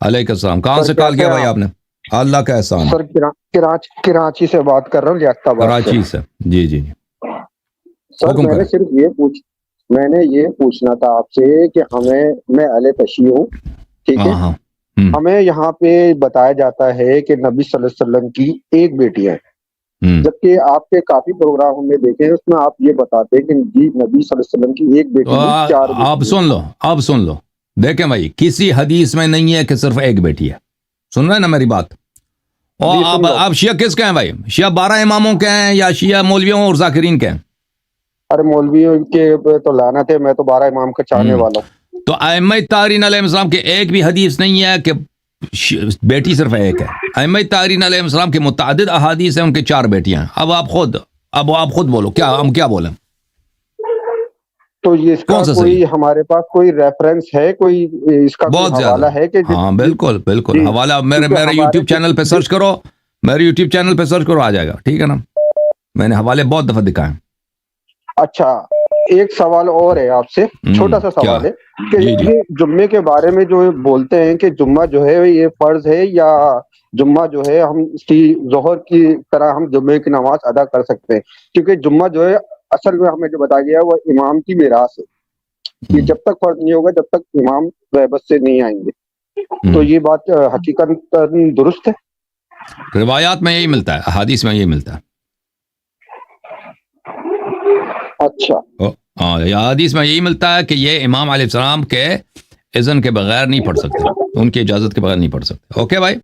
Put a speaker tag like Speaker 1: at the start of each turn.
Speaker 1: علیکم السلام. کہاں
Speaker 2: سر
Speaker 1: سے کال کیا بھائی آپ نے؟ اللہ کا احسان.
Speaker 2: سر کراچی سے بات کر رہا ہوں، لیاقت آباد سے.
Speaker 1: کراچی سے. جی جی.
Speaker 2: سر
Speaker 1: حکم
Speaker 2: میں نے
Speaker 1: کریں.
Speaker 2: صرف میں نے یہ پوچھنا تھا آپ سے کہ میں اہل تشیع ہوں، ٹھیک ہے.
Speaker 1: ہاں ہاں.
Speaker 2: ہمیں یہاں پہ بتایا جاتا ہے کہ نبی صلی اللہ علیہ وسلم کی ایک بیٹی ہے، جبکہ آپ کے کافی پروگرام ہم نے دیکھے، اس میں آپ یہ بتاتے ہیں کہ جی نبی صلی اللہ علیہ وسلم کی ایک بیٹی نہیں، 4 بیٹی.
Speaker 1: آپ سن لو. دیکھیں بھائی، کسی حدیث میں نہیں ہے کہ صرف ایک بیٹی ہے. سن رہے ہیں نا میری بات؟ اور آپ شیعہ کس کے ہیں بھائی؟ شیعہ 12 اماموں کے ہیں یا شیعہ مولویوں اور ذاکرین کے ہیں؟
Speaker 2: ارے مولویوں کے تو لعنت ہے، میں تو 12 امام کا چاہنے والا ہوں.
Speaker 1: تو ائمہ طاہرین علیہ السلام کے ایک بھی حدیث نہیں ہے کہ بیٹی صرف ایک ہے. ائمہ طاہرین علیہ السلام کے متعدد احادیث ہیں، ان کے 4 بیٹیاں ہیں. اب آپ خود بولو، ہم کیا بولیں؟
Speaker 2: تو یہ اس کا کوئی ہمارے پاس کوئی ریفرنس ہے، کوئی اس کا کوئی حوالہ ہے کہ
Speaker 1: ہاں بالکل حوالہ میرے یوٹیوب چینل پہ سرچ کرو. آ جائے گا. ٹھیک ہے نا؟ میں نے حوالے بہت دفعہ دکھائے.
Speaker 2: اچھا، ایک سوال اور ہے آپ سے، چھوٹا سا سوال ہے کہ یہ جمعے کے بارے میں جو بولتے ہیں کہ جمعہ جو ہے یہ فرض ہے، یا جمعہ جو ہے ہم اس کی ظہر کی طرح ہم جمعے کی نماز ادا کر سکتے ہیں، کیونکہ جمعہ جو ہے اصل میں ہمیں جو بتایا گیا ہے وہ امام کی میراث ہے کہ جب تک فرض نہیں ہوگا جب تک امام غیبت سے نہیں آئیں گے. تو یہ بات حقیقت درست ہے؟
Speaker 1: روایات میں یہی ملتا ہے، احادیث میں یہی ملتا ہے.
Speaker 2: اچھا.
Speaker 1: حدیث میں یہی ملتا ہے کہ یہ امام علیہ السلام کے اذن کے بغیر نہیں پڑھ سکتے، ان کی اجازت کے بغیر نہیں پڑھ سکتے. اوکے بھائی.